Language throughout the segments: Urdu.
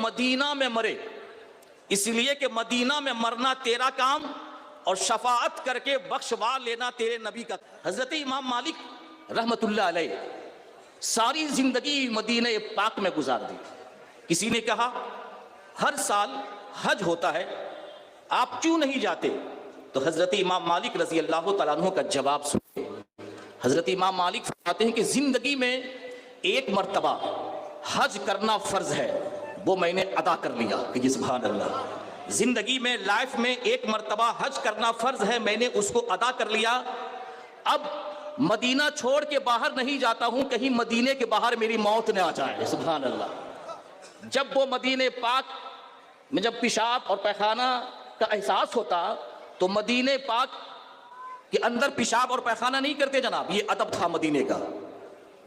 مدینہ میں مرے، اس لیے کہ مدینہ میں مرنا تیرا کام اور شفاعت کر کے بخشوا لینا تیرے نبی کا۔ حضرت امام مالک رحمت اللہ علیہ ساری زندگی مدینہ پاک میں گزار دی۔ کسی نے کہا ہر سال حج ہوتا ہے، آپ کیوں نہیں جاتے؟ تو حضرت امام مالک رضی اللہ تعالیٰ عنہ کا جواب سنیں۔ حضرت امام مالک فرماتے ہیں کہ زندگی میں ایک مرتبہ حج کرنا فرض ہے، وہ میں نے ادا کر لیا۔ کہ سبحان اللہ، زندگی میں لائف میں ایک مرتبہ حج کرنا فرض ہے، میں نے اس کو ادا کر لیا، اب مدینہ چھوڑ کے باہر نہیں جاتا ہوں، کہیں مدینے کے باہر میری موت نہ آ جائے۔ سبحان اللہ۔ جب وہ مدینہ پاک میں جب پیشاب اور پیخانہ کا احساس ہوتا تو مدینہ پاک کے اندر پیشاب اور پیخانہ نہیں کرتے جناب، یہ ادب تھا مدینے کا،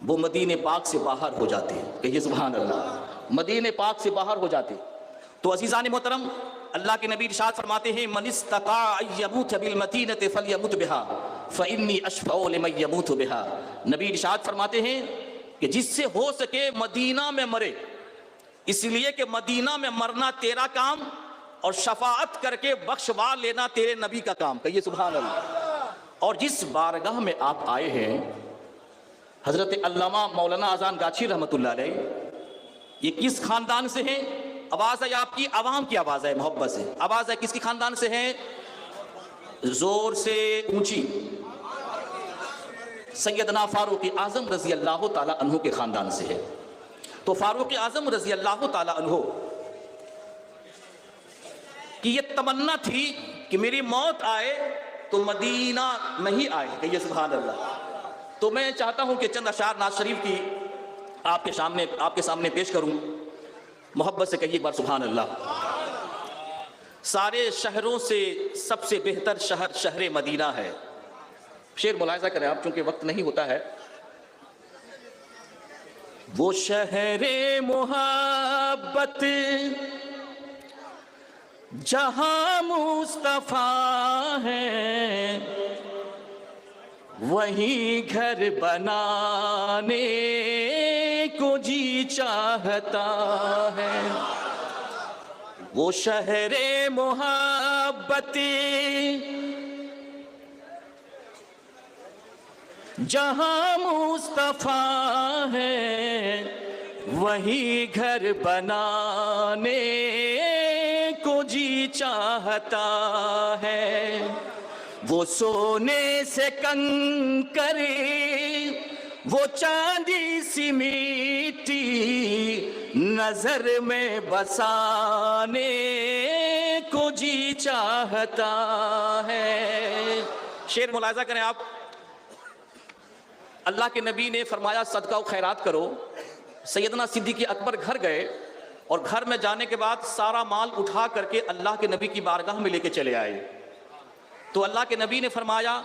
وہ مدینہ پاک سے باہر ہو جاتے۔ کہیے سبحان اللہ، مدینہ پاک سے باہر ہو جاتے۔ تو عزیزان محترم، اللہ کے نبی ارشاد فرماتے ہیں من استطاع ان یموت بالمدینہ فلیمت بها فانی اشفع لمن یموت بها۔ نبی ارشاد فرماتے ہیں کہ جس سے ہو سکے مدینہ میں مرے، اس لیے کہ مدینہ میں مرنا تیرا کام اور شفاعت کر کے بخشوا لینا تیرے نبی کا کام۔ کہیے سبحان اللہ۔ اور جس بارگاہ میں آپ آئے ہیں، حضرت علامہ مولانا اذان گاچھی رحمت اللہ علیہ، یہ کس خاندان سے ہیں؟ آواز ہے آپ کی، عوام کی آواز ہے، محبت سے آواز ہے، کس کی خاندان سے ہیں؟ زور سے اونچی۔ سیدنا فاروق اعظم رضی اللہ تعالی عنہ کے خاندان سے ہے۔ تو فاروق اعظم رضی اللہ تعالی عنہ کی یہ تمنا تھی کہ میری موت آئے تو مدینہ میں ہی آئے۔ کہیے سبحان اللہ۔ تو میں چاہتا ہوں کہ چند اشعار ناز شریف کی آپ کے سامنے پیش کروں، محبت سے کہیے ایک بار سبحان اللہ۔ سارے شہروں سے سب سے بہتر شہر شہر مدینہ ہے۔ شعر ملاحظہ کریں آپ، چونکہ وقت نہیں ہوتا ہے۔ وہ شہر محبت جہاں مصطفیٰ ہے، وہیں گھر بنانے کو جی چاہتا ہے۔ وہ شہر محبت جہاں مصطفیٰ ہے، وہیں گھر بنانے کو جی چاہتا ہے۔ وہ سونے سے کنکر، وہ چاندی سی مٹی، نظر میں بسانے کو جی چاہتا ہے۔ شعر ملاحظہ کریں آپ۔ اللہ کے نبی نے فرمایا صدقہ و خیرات کرو۔ سیدنا صدیق اکبر گھر گئے اور گھر میں جانے کے بعد سارا مال اٹھا کر کے اللہ کے نبی کی بارگاہ میں لے کے چلے آئے۔ تو اللہ کے نبی نے فرمایا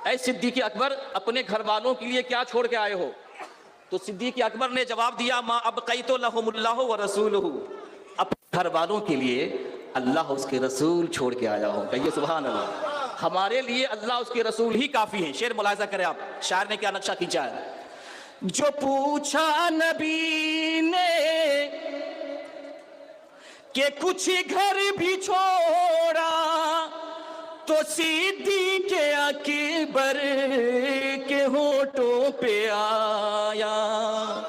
اے صدیق اکبر، اپنے گھر والوں کے لیے کیا چھوڑ کے آئے ہو؟ تو صدیق اکبر نے جواب دیا ما ابقیت لہم اللہ ورسولہ، اپنے گھر والوں کے لیے اللہ اس کے رسول چھوڑ کے آیا ہوں۔ کہیے سبحان اللہ۔ ہمارے لیے اللہ اس کے رسول ہی کافی ہیں۔ شعر ملاحظہ کریں آپ، شاعر نے کیا نقشہ کھینچا ہے۔ جو پوچھا نبی نے کہ کچھ گھر بھی چھوڑا، تو صدیق اکبر کے ہونٹوں پہ آیا۔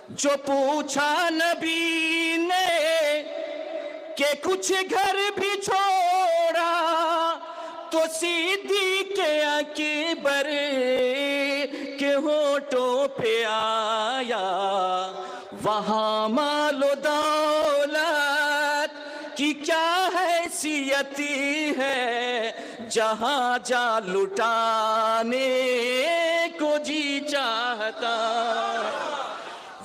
جو پوچھا نبی نے کہ کچھ گھر بھی چھوڑا، تو صدیق اکبر کے ہونٹوں پہ آیا۔ وہاں مال و دولت کی کیا حیثیت ہے، جہاں جا لٹانے کو جی چاہتا۔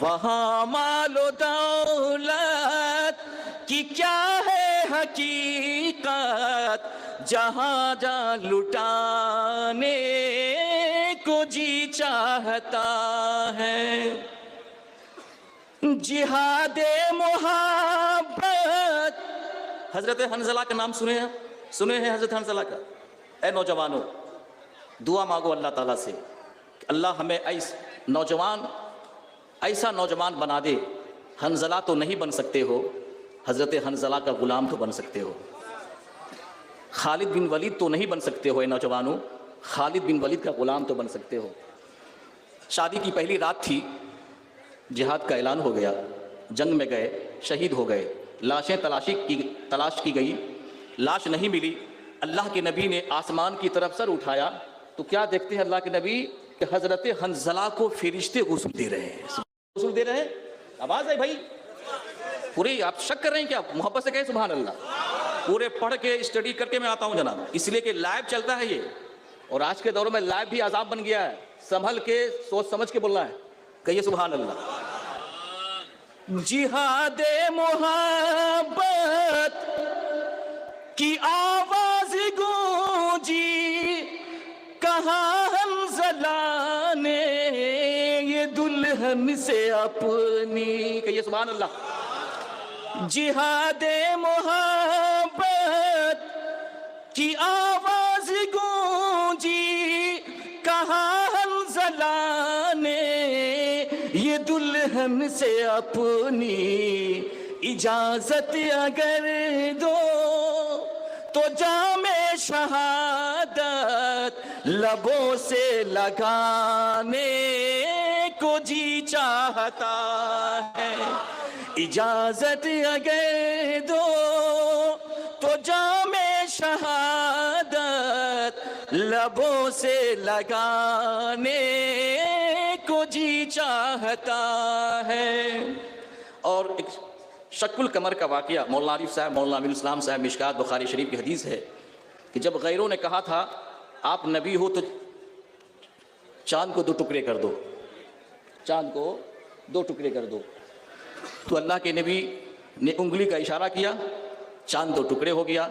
وہاں مال و دولت کی کیا ہے حقیقت، جہاں جا لٹانے کو جی چاہتا ہے۔ جہاد محبت، حضرت حنظلہ کا نام سنے ہیں حضرت حنظلہ کا؟ اے نوجوانوں، دعا مانگو اللہ تعالیٰ سے کہ اللہ ہمیں ایسا نوجوان بنا دے، حنظلہ تو نہیں بن سکتے ہو، حضرت حنظلہ کا غلام تو بن سکتے ہو۔ خالد بن ولید تو نہیں بن سکتے ہو اے نوجوانوں، خالد بن ولید کا غلام تو بن سکتے ہو۔ شادی کی پہلی رات تھی، جہاد کا اعلان ہو گیا، جنگ میں گئے، شہید ہو گئے، لاشیں تلاش کی گئی، لاش نہیں ملی۔ اللہ کے نبی نے آسمان کی طرف سر اٹھایا تو کیا دیکھتے ہیں اللہ کے نبی کہ حضرت حنظلہ کو فرشتے غسل دے رہے ہیں۔ غسل دے رہے ہیں، آواز ہے بھائی پوری، آپ شک کر رہے ہیں کیا؟ محبت سے کہیں سبحان اللہ۔ پورے پڑھ کے اسٹڈی کر کے میں آتا ہوں جناب، اس لیے کہ لائیو چلتا ہے یہ، اور آج کے دور میں لائیو بھی عذاب بن گیا ہے، سنبھل کے سوچ سمجھ کے بولنا ہے، کہیے سبحان اللہ۔ جہاد محبت کی آواز گونجی، کہاں حنظلہ نے یہ دلہن سے اپنی، کہیے سبحان اللہ۔ جہاد محبت کی آواز گونجی، کہاں حنظلہ نے یہ دلہن سے اپنی، اجازت اگر دو تو جام شہادت لبوں سے لگانے کو جی چاہتا ہے۔ اجازت اگر دو تو جام شہادت لبوں سے لگانے کو جی چاہتا ہے۔ اور ایک شق القمر کا واقعہ، مولانا عارف صاحب، مولانا امین الاسلام صاحب، مشکات بخاری شریف کی حدیث ہے کہ جب غیروں نے کہا تھا آپ نبی ہو تو چاند کو 2 ٹکڑے کر دو، چاند کو 2 ٹکڑے کر دو، تو اللہ کے نبی نے انگلی کا اشارہ کیا، چاند 2 ٹکڑے ہو گیا،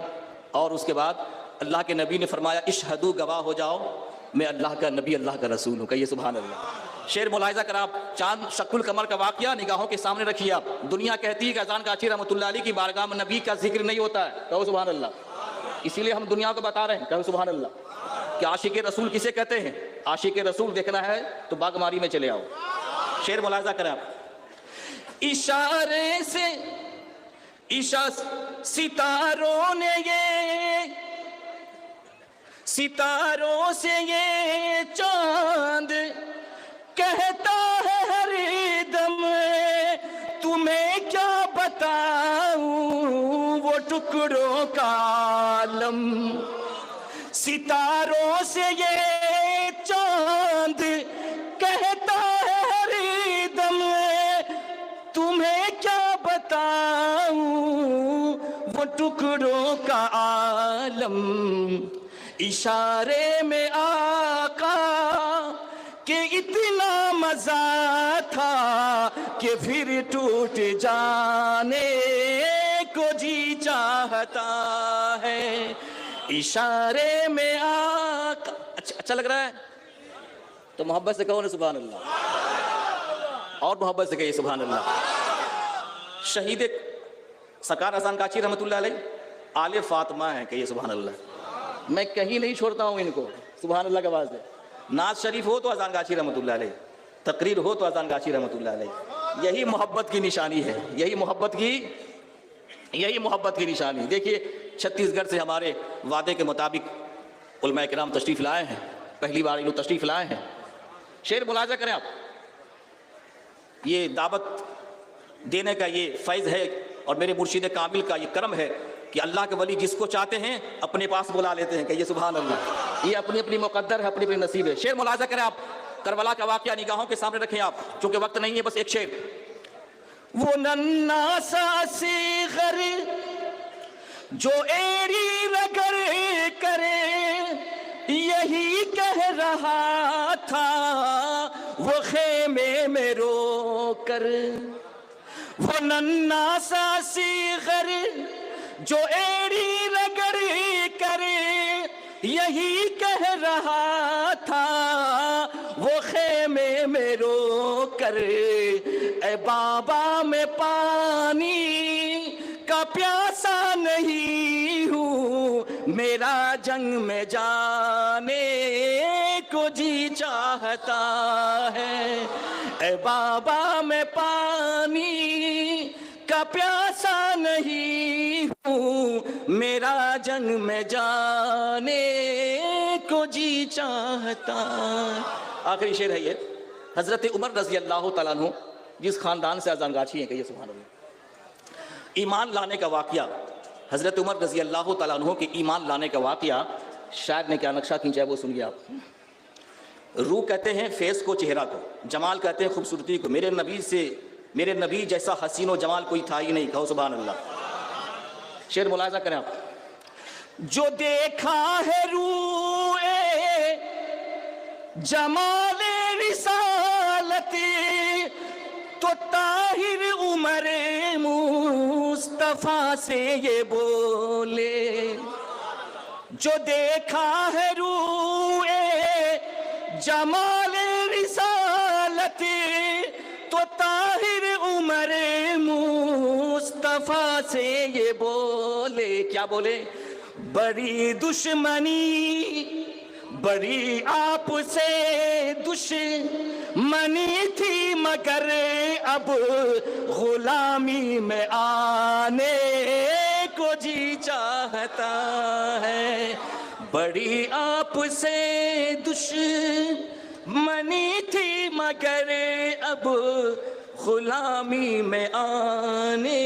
اور اس کے بعد اللہ کے نبی نے فرمایا اشہدو، گواہ ہو جاؤ میں اللہ کا نبی، اللہ کا رسول ہوں، کہیے سبحان اللہ۔ شعر ملاحظہ کر آپ، چاند شق القمر کا واقعہ نگاہوں کے سامنے رکھیے آپ۔ دنیا کہتی ہے کہ اذان کاچی رحمۃ اللہ علیہ کی بارگاہ میں نبی کا ذکر نہیں ہوتا ہے، کہو سبحان اللہ۔ اسی لیے ہم دنیا کو بتا رہے ہیں، کہو سبحان اللہ، کہ عاشق رسول کسے کہتے ہیں؟ عاشق رسول دیکھنا ہے تو باغماری میں چلے آؤ۔ شعر ملاحظہ کریں آپ، اشارے سے ستاروں سے یہ چاند کہتا ہے ہر دم، تمہیں کیا بتاؤں وہ ٹکڑوں کا عالم۔ ستاروں سے یہ چاند کہتا ہے ہر دم، تمہیں کیا بتاؤں وہ ٹکڑوں کا عالم۔ اشارے میں آقا کہ اتنا مزہ تھا کہ پھر ٹوٹ جانے کو جی چاہتا ہے۔ اشارے میں آقا، اچھا لگ رہا ہے تو محبت سے کہو نا سبحان اللہ، اور محبت سے کہیے سبحان اللہ۔ شہید سرکار اذان کاچی رحمۃ اللہ علیہ آل فاطمہ ہیں، کہیے سبحان اللہ۔ میں کہیں نہیں چھوڑتا ہوں ان کو، سبحان اللہ کا آواز ہے۔ ناز شریف ہو تو اذان کاچی رحمۃ اللہ علیہ، تقریر ہو تو اذان کاچی رحمۃ اللہ علیہ، یہی محبت کی نشانی ہے، یہی محبت کی نشانی۔ دیکھیے چھتیس گڑھ سے ہمارے وعدے کے مطابق علماء کرام تشریف لائے ہیں، پہلی بار انہوں تشریف لائے ہیں۔ شعر ملاحظہ کریں آپ، یہ دعوت دینے کا یہ فیض ہے، اور میرے مرشد کامل کا یہ کرم ہے کہ اللہ کے ولی جس کو چاہتے ہیں اپنے پاس بلا لیتے ہیں، کہ یہ سبحان اللہ، یہ اپنی اپنی مقدر ہے، اپنی اپنی نصیب ہے۔ شعر ملاحظہ کریں آپ، کربلا کا واقعہ نگاہوں کے سامنے رکھیں آپ، چونکہ وقت نہیں ہے، بس ایک شعر۔ وہ ننھا سا صغیر جو ایڑی رگڑ کرے یہی کہہ رہا تھا وہ خیمے میں رو کر۔ وہ ننھا سا صغیر جو ایڑی رگڑ کرے یہی کہہ رہا تھا وہ خیمے میں رو کر، اے بابا میں پانی کا پیاسا نہیں ہوں، میرا جنگ میں جانے کو جی چاہتا ہے، اے بابا میں پانی کا پیاسا نہیں ہوں، میرا جنگ میں جانے کو جی چاہتا ہے۔ آخری شعر ہے یہ، حضرت عمر رضی اللہ تعالیٰ عنہ جس خاندان سے اذان گاچھی ہیں، کہیے سبحان اللہ۔ ایمان لانے کا واقعہ، حضرت عمر رضی اللہ تعالیٰ عنہ کے ایمان لانے کا واقعہ، شاعر نے کیا نقشہ کھینچا ہے وہ سنیے آپ۔ روح کہتے ہیں فیس کو، چہرہ کو، جمال کہتے ہیں خوبصورتی کو، میرے نبی جیسا حسین و جمال کوئی تھا ہی نہیں، کہو سبحان اللہ۔ شعر ملاحظہ کریں آپ۔ جو دیکھا ہے روح جمال رسالت تو طاہر عمر مصطفیٰ سے یہ بولے، جو دیکھا ہے روح جمال رسالت تو طاہر عمر مصطفیٰ سے یہ بولے، کیا بولے؟ بڑی دشمنی، بڑی آپ سے دشمنی تھی مگر اب غلامی میں آنے کو جی چاہتا ہے، بڑی آپ سے دشمنی تھی مگر اب غلامی میں آنے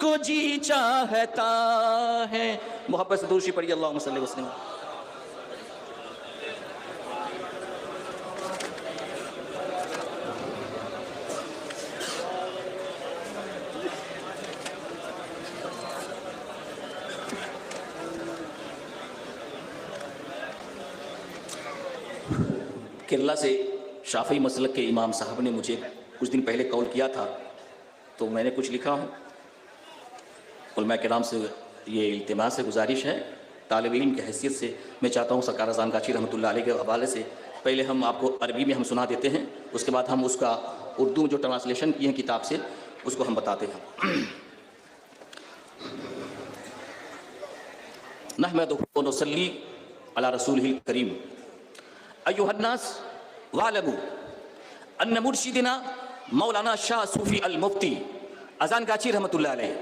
کو جی چاہتا ہے۔ محبت سے درود شریف پڑھیے، اللہم صلی وسلم۔ کیرلا سے شافعی مسلک کے امام صاحب نے مجھے کچھ دن پہلے کال کیا تھا، تو میں نے کچھ لکھا ہوں۔ علماء کرام سے یہ التماس سے گزارش ہے، طالب علم کی حیثیت سے میں چاہتا ہوں سرکار اذان گاچھی رحمۃ اللہ علیہ کے حوالے سے پہلے ہم آپ کو عربی میں ہم سنا دیتے ہیں، اس کے بعد ہم اس کا اردو میں جو ٹرانسلیشن کی ہے کتاب سے اس کو ہم بتاتے ہیں۔ نحمدہ و نصلی علی رسولہ الکریم۔ ایھا الناس واعلموا ان مرشدنا مولانا شاہ صوفی المفتی اذان گاچھی رحمۃ اللہ علیہ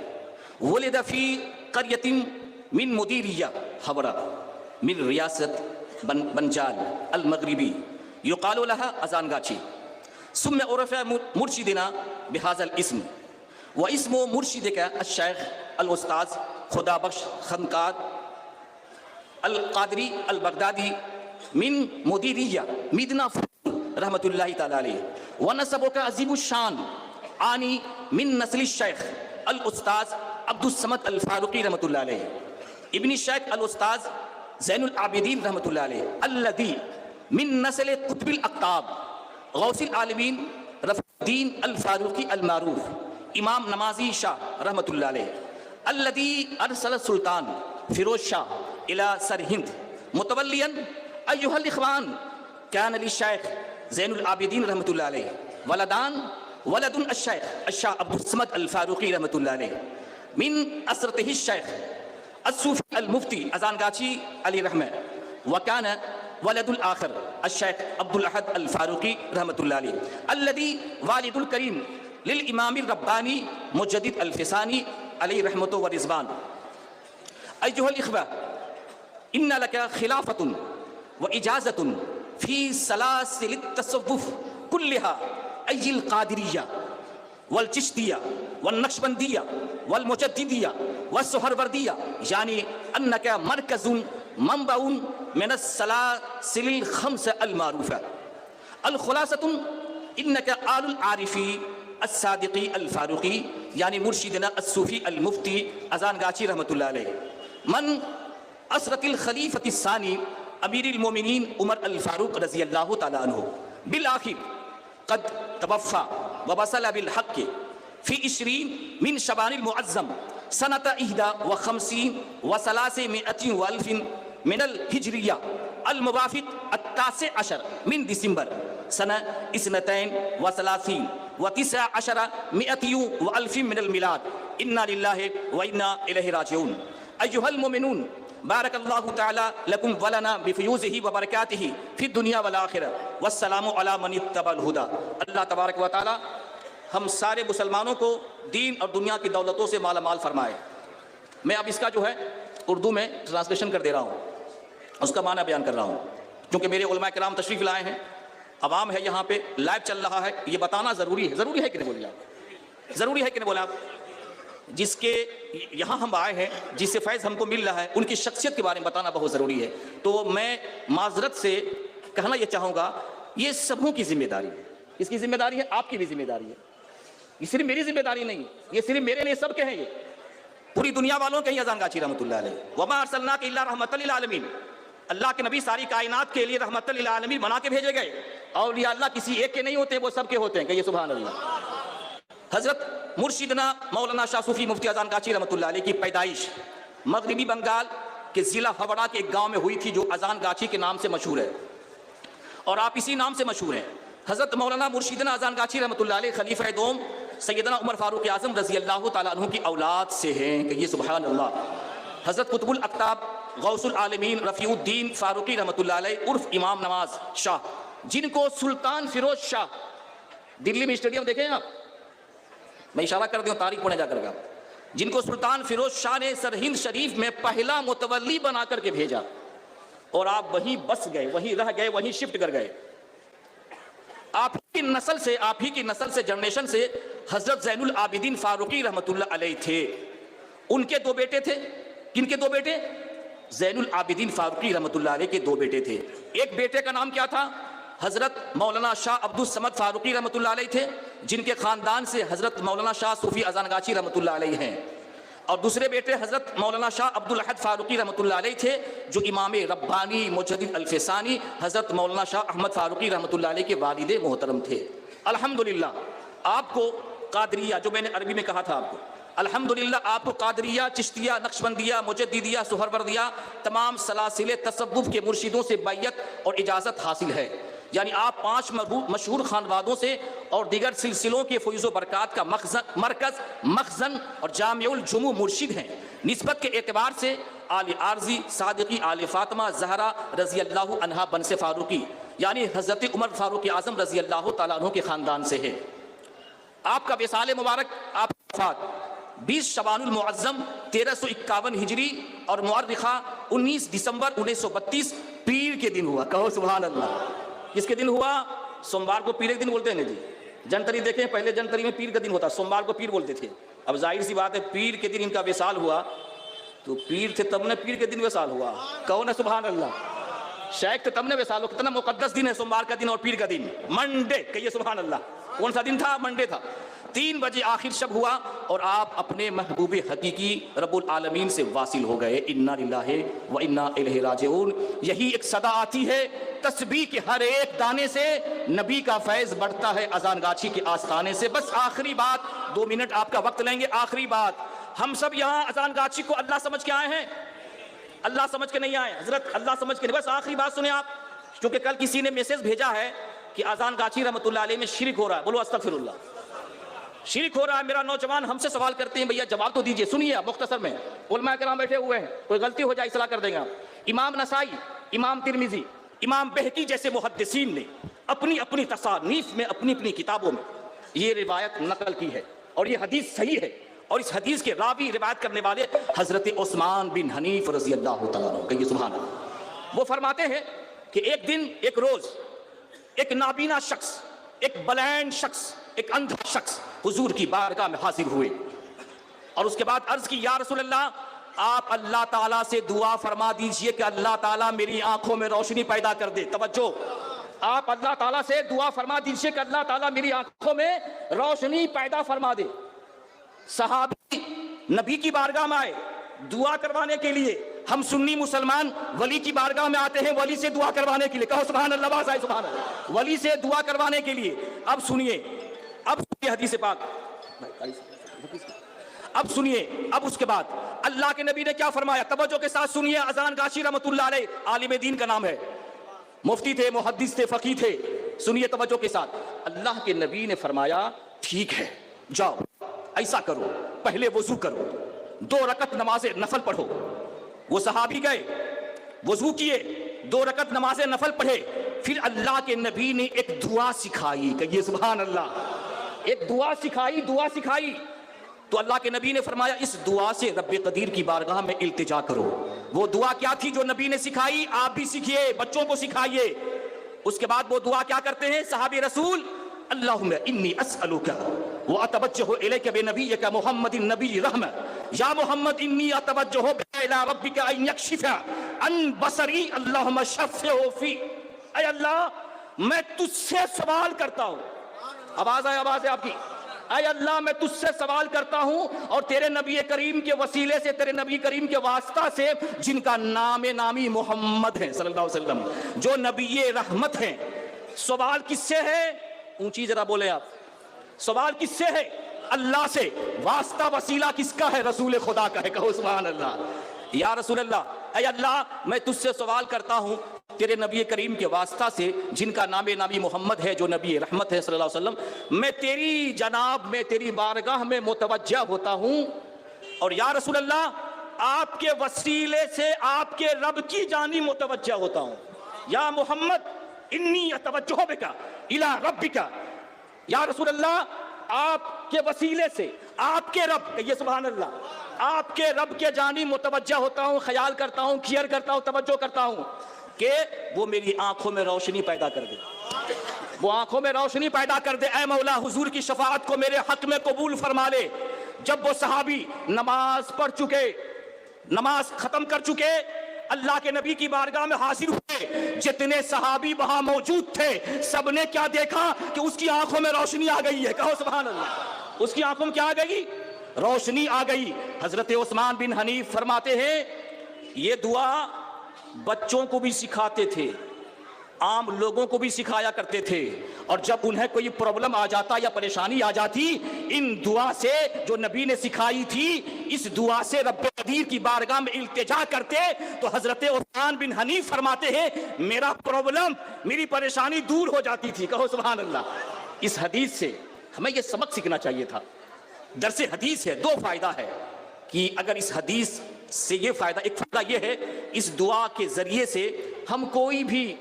ولد فی قریۃ من مدیریہ حورہ من ریاست بنجال المغربی یقال لها اذان گاچھی، ثم عرف مرشدنا بهذا الاسم، واسم مرشدك الشیخ الاستاذ خدا بخش خنقاد القادری البغدادی من مدیریہ میدنا رحمۃ اللہ تعالی علیہ، ونسبك عظیم الشان آنی من نسل الشیخ الاستاذ عبد الصمد الفاروقی رحمۃ اللہ علیہ ابن الشیخ الاستاذ زین العابدین رحمۃ اللہ علیہ، الذی من نسل قطب الاقطاب غوث العالمین رفیع الدین الفاروقی المعروف امام نمازی شاہ رحمۃ اللہ علیہ، الذی ارسل السلطان فیروز شاہ الى سرہند متولیا۔ ایھا الاخوان، کان للشیخ زین العابدین رحمۃ اللہ علیہ ولدان، ولد الشیخ الشاہ عبد الصمد الفاروقی رحمۃ اللہ علیہ، من اسرتہ الشیخ الصوفی المفتی اذان گاچھی علی رحمہ، وکان ولد الآخر الشیخ عبد الاحد الفاروقی رحمۃ اللہ علیہ، الذی والد الکریم للامام الربانی مجدد الفسانی علیہ رحمۃ و رضوان۔ ایھا الاخوہ، ان لک خلافۃ واجازۃ فی سلاسل التصوف كلها أي القادرية والچشتية والنقشبندية والمجددية والسہروردية، يعني أنك مركز منبع من السلاسل الخمس المعروفة۔ الخلاصة إنك آل العارفي الصادقي الفاروقي، يعني مرشدنا الصوفي المفتي اذان گاچھی رحمۃ اللہ علیہ، من أسرة الخليفة الثاني امیر المومنین عمر الفاروق رضی اللہ تعالی عنہ، بالآخر قد توفى وبصل بالحق في 20 من شعبان المعظم سنة 51 و300 وألف من الهجرية، الموافق 19 من دسمبر سنة 32 و19 وألف من الميلاد۔ إنا لله وإنا إليه راجعون۔ أيها المؤمنون، بارک اللہ تعالی لکم ولنا بفیوزہ وبرکاتہ فی الدنیا والآخرہ والسلام علی من اتبع الہدی۔ اللہ تبارک و تعالی ہم سارے مسلمانوں کو دین اور دنیا کی دولتوں سے مالا مال فرمائے۔ میں اب اس کا جو ہے اردو میں ٹرانسلیشن کر دے رہا ہوں، اس کا معنی بیان کر رہا ہوں، کیونکہ میرے علماء کرام تشریف لائے ہیں، عوام ہے یہاں پہ، لائیو چل رہا ہے، یہ بتانا ضروری ہے۔ ضروری ہے کہ نہیں بولیے آپ؟ ضروری ہے کہ نہیں بولے آپ؟ جس کے یہاں ہم آئے ہیں، جس سے فیض ہم کو مل رہا ہے، ان کی شخصیت کے بارے میں بتانا بہت ضروری ہے۔ تو میں معذرت سے کہنا یہ چاہوں گا، یہ سبوں کی ذمہ داری ہے۔ اس کی ذمہ داری ہے، آپ کی بھی ذمہ داری ہے، یہ صرف میری ذمہ داری نہیں ہے، یہ صرف میرے نہیں، سب کے ہیں، یہ پوری دنیا والوں کے ہی اذان گاچی رحمۃ اللہ علیہ۔ وما ارسلناک الا رحمۃ للعالمین، اللہ کے نبی ساری کائنات کے لیے رحمت للعالمین بنا کے بھیجے گئے۔ اولیاء اللہ کسی ایک کے نہیں ہوتے، وہ سب کے ہوتے ہیں، کہیے سبحان اللہ۔ حضرت مرشدنا مولانا شاہ صوفی مفتی اذان گاچی رحمۃ اللہ علیہ کی پیدائش مغربی بنگال کے ضلع ہاوڑہ کے ایک گاؤں میں ہوئی تھی، جو اذان گاچی کے نام سے مشہور ہے، اور آپ اسی نام سے مشہور ہیں۔ حضرت مولانا مرشدنا اذان گاچی رحمۃ اللہ علیہ خلیفہ دوم سیدنا عمر فاروق اعظم رضی اللہ تعالیٰ عنہ کی اولاد سے ہیں، کہیے سبحان اللہ۔ حضرت قطب الاقطاب غوث العالمین رفیع الدین فاروقی رحمۃ اللہ علیہ عرف امام نواز شاہ، جن کو سلطان فیروز شاہ، دلی میں اسٹیڈیم دیکھیں آپ، میں اشارہ کر دوں تاریخ پڑھنے جا کر گا، جن کو سلطان فیروز شاہ نے سرہند شریف میں پہلا متولی بنا کر کے بھیجا، اور آپ وہیں بس گئے، وہیں رہ گئے، وہیں شفٹ کر گئے۔ آپ ہی کی نسل سے جنریشن سے حضرت زین العابدین فاروقی رحمۃ اللہ علیہ تھے۔ ان کے دو بیٹے تھے، کن کے دو بیٹے؟ زین العابدین فاروقی رحمۃ اللہ علیہ کے دو بیٹے تھے۔ ایک بیٹے کا نام کیا تھا؟ حضرت مولانا شاہ عبد الصمد فاروقی رحمۃ اللہ علیہ تھے، جن کے خاندان سے حضرت مولانا شاہ صوفی اذان گاچی رحمۃ اللہ علیہ ہیں، اور دوسرے بیٹے حضرت مولانا شاہ عبد الاحد فاروقی رحمۃ اللہ علیہ تھے، جو امام ربانی مجدد الفسانی حضرت مولانا شاہ احمد فاروقی رحمۃ اللہ علیہ کے والد محترم تھے۔ الحمدللہ آپ کو قادریہ، جو میں نے عربی میں کہا تھا آپ کو، الحمدللہ آپ کو قادریہ، چشتیہ، نقشبندیہ، مجددیہ، سہروردیہ، تمام سلاسل تصوف کے مرشدوں سے بیعت اور اجازت حاصل ہے، یعنی آپ 5 مشہور خانوادوں سے اور دیگر سلسلوں کے فیض و برکات کا مرکز، مخزن اور جامع الجموع مرشد ہیں۔ نسبت کے اعتبار سے آل عارضی صادقی آل فاطمہ زہرا رضی اللہ عنہا بنس فاروقی، یعنی حضرت عمر فاروق اعظم رضی اللہ تعالیٰ عنہ کے خاندان سے ہے۔ آپ کا وصال مبارک، آپ کی وفات 20 شعبان المعظم 1351 ہجری اور مؤرخہ 19 دسمبر 1932 پیر کے دن ہوا، کہو سبحان اللہ۔ کس کے دن ہوا؟ سوموار کو پیر کے دن بولتے ہیں جی، جنتری دیکھیں، پہلے جنتری میں پیر کا دن ہوتا، سوموار کو پیر بولتے تھے۔ اب ظاہر سی بات ہے، پیر کے دن ان کا وصال ہوا، تو پیر تھے تب نے پیر کے دن وصال ہوا، کہو نا سبحان اللہ۔ شیخ تھے تب نے وصال ہوا، کتنا مقدس دن ہے سوموار کا دن اور پیر کا دن، منڈے، کہیے سبحان اللہ۔ کون سا دن تھا؟ منڈے تھا۔ 3 بجے آخر شب ہوا اور آپ اپنے محبوب حقیقی رب العالمین سے واصل ہو گئے۔ انا للہ و انا الیہ راجعون۔ یہی ایک صدا آتی ہے، تسبیح کے ہر ایک دانے سے نبی کا فیض بڑھتا ہے اذان گاچی کے آستانے سے۔ بس آخری بات، 2 منٹ آپ کا وقت لیں گے، آخری بات، ہم سب یہاں اذان گاچی کو اللہ سمجھ کے آئے ہیں، اللہ سمجھ کے نہیں آئے حضرت، اللہ سمجھ کے نہیں۔ بس آخری بات سنیں آپ، کیونکہ کل کسی نے میسج بھیجا ہے کہ اذان گاچی رحمۃ اللہ علیہ میں شرک ہو رہا ہے، بولو استغفر اللہ، شرک ہو رہا ہے۔ میرا نوجوان ہم سے سوال کرتے ہیں، بھیا جواب تو دیجئے، سنیے آپ مختصر میں، علماء کرام بیٹھے ہوئے ہیں، کوئی غلطی ہو جائے اصلاح کر دیں گے آپ۔ امام نسائی، امام ترمذی، امام بہقی جیسے محدثین نے اپنی اپنی تصانیف میں، اپنی اپنی کتابوں میں یہ روایت نقل کی ہے، اور یہ حدیث صحیح ہے، اور اس حدیث کے راوی روایت کرنے والے حضرت عثمان بن حنیف رضی اللہ تعالیٰ عنہ، کہیے سبحان اللہ۔ وہ فرماتے ہیں کہ ایک دن، ایک روز، ایک نابینا شخص، ایک بلائنڈ شخص، ایک اندھا شخص حضور کی بارگاہ میں حاضر ہوئے، اور اس کے بعد عرض کی، یا رسول اللہ، آپ اللہ تعالیٰ سے دعا فرما دیجئے کہ اللہ تعالیٰ میری آنکھوں میں روشنی پیدا کر دے۔ توجہ، آپ اللہ تعالیٰ سے دعا فرما دیجئے کہ اللہ تعالیٰ میری آنکھوں میں روشنی پیدا فرما دے۔ صحابی نبی کی بارگاہ میں آئے دعا کروانے کے لیے، ہم سنی مسلمان ولی کی بارگاہ میں آتے ہیں ولی سے دعا کروانے کے لیے، کہو سبحان اللہ، باز آئے سبحان اللہ، ولی سے دعا کروانے کے لیے۔ اب سنیے حدیث پاک، اب سنیے، اب اس کے بعد اللہ کے نبی نے کیا فرمایا، توجہ کے ساتھ سنیے۔ اذان گاچی رحمۃ اللہ علیہ عالم دین کا نام ہے، مفتی تھے، محدث تھے، فقیہ تھے، سنیے توجہ کے ساتھ۔ اللہ کے نبی نے فرمایا، ٹھیک ہے، جاؤ ایسا کرو، پہلے وضو کرو، 2 رکعت نماز نفل پڑھو، وہ صحابی گئے, وضو کیے, 2 رکعت نماز نفل پڑھے, پھر اللہ کے نبی نے ایک دعا سکھائی, کہیے سبحان اللہ, ایک دعا سکھائی. تو اللہ کے نبی نے فرمایا اس دعا سے رب قدیر کی بارگاہ میں التجا کرو. وہ دعا کیا تھی جو نبی نے سکھائی؟ آپ بھی سیکھیے, بچوں کو سکھائیے. اس کے بعد وہ دعا کیا کرتے ہیں صحابی رسول؟ اللہم انی اسألک واتوجہ الیک بنبیک محمد النبی رحمہ, یا محمد انی اتوجہ الی ربک ان یکشف عن بصری اللہم شفعہ فی. اے اللہ میں تجھ سے سوال کرتا ہوں, آواز ہے آپ کی, اے اللہ میں تجھ سے سوال کرتا ہوں اور تیرے نبی کریم کے وسیلے سے, تیرے نبی کریم کے واسطہ سے, جن کا نام نامی محمد ہے صلی اللہ علیہ وسلم, جو نبی رحمت ہیں. سوال کس سے ہے؟ اونچی ذرا بولے آپ, سوال کس سے ہے؟ اللہ سے. واسطہ وسیلہ کس کا ہے؟ رسول خدا کا ہے. کہو سبحان اللہ. یا رسول اللہ, اے اللہ میں تجھ سے سوال کرتا ہوں تیرے نبی کریم کے واسطہ سے, جن کا نام نبی محمد ہے, جو نبی رحمت ہے صلی اللہ علیہ وسلم, میں تیری جناب میں تیری بارگاہ میں متوجہ ہوتا ہوں, اور یا رسول اللہ آپ کے وسیلے سے آپ کے رب کی جانب متوجہ ہوتا ہوں. یا محمد انی اتوجہ بک الی ربک, یا رسول اللہ آپ کے وسیلے سے آپ کے رب, کہیے سبحان اللہ, آپ کے رب کے جانب متوجہ ہوتا ہوں, خیال کرتا ہوں, کیئر کرتا ہوں, توجہ کرتا ہوں کہ وہ میری آنکھوں میں روشنی پیدا کر دے, وہ آنکھوں میں روشنی پیدا کر دے. اے مولا حضور کی شفاعت کو میرے حق میں قبول فرما لے. جب وہ صحابی نماز پڑھ چکے, نماز ختم کر چکے, اللہ کے نبی کی بارگاہ میں حاضر ہوئے, جتنے صحابی وہاں موجود تھے سب نے کیا دیکھا کہ اس کی آنکھوں میں روشنی آ گئی ہے. کہو سبحان اللہ. اس کی آنکھوں میں کیا آ گئی؟ روشنی آ گئی. حضرت عثمان بن حنیف فرماتے ہیں یہ دعا بچوں کو بھی سکھاتے تھے, عام لوگوں کو بھی سکھایا کرتے تھے, اور جب انہیں کوئی پرابلم آ جاتا یا پریشانی آ جاتی, ان دعا سے جو نبی نے سکھائی تھی, اس دعا سے رب قدیر کی بارگاہ میں التجا کرتے, تو حضرت عثمان بن حنیف فرماتے ہیں میرا پرابلم, میری پریشانی دور ہو جاتی تھی. کہو سبحان اللہ. اس حدیث سے ہمیں یہ سبق سیکھنا چاہیے تھا. درس حدیث ہے, 2 فائدہ ہے کہ اگر اس حدیث سے یہ فائدہ, ایک فائدہ یہ ہے اس دعا کے ذریعے سے ہم کوئی بھی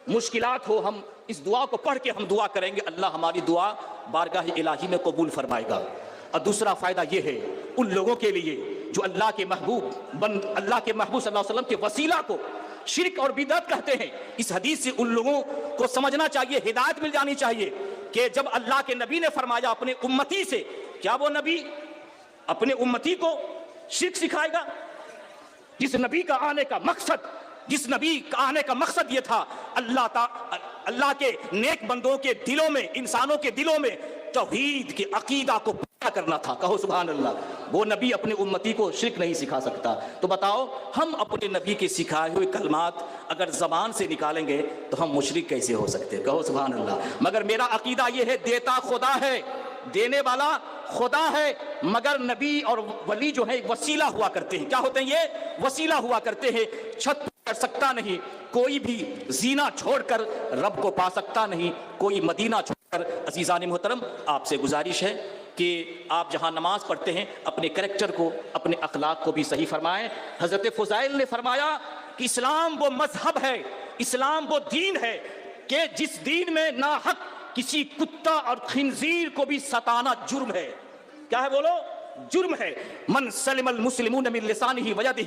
مشکلات ہو, ہم اس دعا کو پڑھ کے ہم دعا کریں گے, اللہ ہماری دعا بارگاہ الہی میں قبول فرمائے گا. اور دوسرا فائدہ یہ ہے ان لوگوں کے لیے جو اللہ کے محبوب صلی اللہ علیہ وسلم کے وسیلہ کو شرک اور بدعت کہتے ہیں, اس حدیث سے ان لوگوں کو سمجھنا چاہیے, ہدایت مل جانی چاہیے کہ جب اللہ کے نبی نے فرمایا اپنے امتی سے, کیا وہ نبی اپنے امتی کو شرک سکھائے گا؟ جس نبی کا آنے کا مقصد یہ تھا اللہ کے نیک بندوں کے دلوں میں, انسانوں کے دلوں میں توحید کے عقیدہ کو پیدا کرنا تھا. کہو سبحان اللہ. وہ نبی اپنے امتی کو شرک نہیں سکھا سکتا. تو بتاؤ ہم اپنے نبی کے سکھائے ہوئے کلمات اگر زبان سے نکالیں گے تو ہم مشرک کیسے ہو سکتے؟ کہو سبحان اللہ. مگر میرا عقیدہ یہ ہے دیتا خدا ہے, دینے والا خدا ہے, مگر نبی اور ولی جو ہے وسیلہ ہوا کرتے ہیں. کیا ہوتے ہیں یہ؟ وسیلہ ہوا کرتے ہیں. چھت کر سکتا نہیں, کوئی بھی زینہ چھوڑ کر رب کو پا سکتا نہیں, کوئی مدینہ چھوڑ کر. عزیزان محترم, آپ سے گزارش ہے کہ آپ جہاں نماز پڑھتے ہیں اپنے کریکٹر کو, اپنے اخلاق کو بھی صحیح فرمائیں. حضرت فضائل نے فرمایا کہ اسلام وہ مذہب ہے, اسلام وہ دین ہے کہ جس دین میں ناحق کسی کتا اور خنزیر کو بھی ستانا جرم ہے. کیا ہے بولو؟ جرم ہے. من سلم المسلمون من لسانہ ویدہ,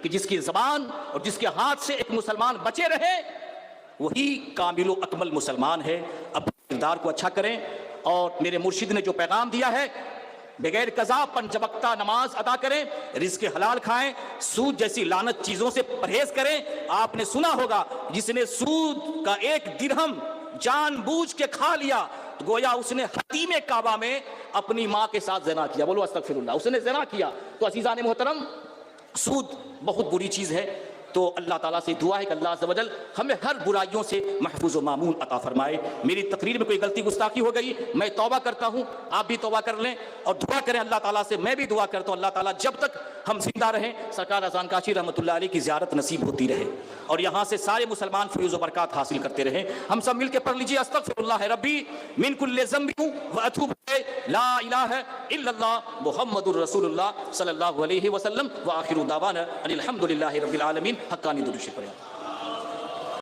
کہ جس کی زبان اور جس کے ہاتھ سے ایک مسلمان بچے رہے وہی کامل و اکمل مسلمان ہے. اپنے کردار کو اچھا کریں, اور میرے مرشد نے جو پیغام دیا ہے بغیر قضا 5 وقتہ نماز ادا کریں, رزق حلال کھائیں, سود جیسی لعنت چیزوں سے پرہیز کریں. آپ نے سنا ہوگا جس نے سود کا 1 درہم جان بوجھ کے کھا لیا تو گویا اس نے حتیم کعبہ میں اپنی ماں کے ساتھ زنا کیا. بولو استغفر اللہ. اس نے زنا کیا. تو عزیزان محترم, سود بہت بری چیز ہے, تو اللہ تعالیٰ سے دعا ہے کہ اللہ عز و جل ہمیں ہر برائیوں سے محفوظ و معمون عطا فرمائے۔ میری تقریر میں کوئی غلطی گستاخی ہو گئی، میں توبہ کرتا ہوں، آپ بھی توبہ کر لیں اور دعا کریں اللہ تعالیٰ سے۔ میں بھی دعا کرتا ہوں اللہ تعالیٰ جب تک ہم زندہ رہیں سرکار اذان کاشی رحمۃ اللہ علیہ کی زیارت نصیب ہوتی رہے اور یہاں سے سارے مسلمان فیوز و برکات حاصل کرتے رہیں۔ ہم سب مل کے پڑھ لیجیے استغفر اللہ ربی من کل ذنب واتوب الیہ لا الہ الا اللہ محمد الرسول اللہ صلی اللہ علیہ وسلم وآخر دعوانا ان الحمد للہ رب العالمین۔ حقانی درود شریف پڑھیں۔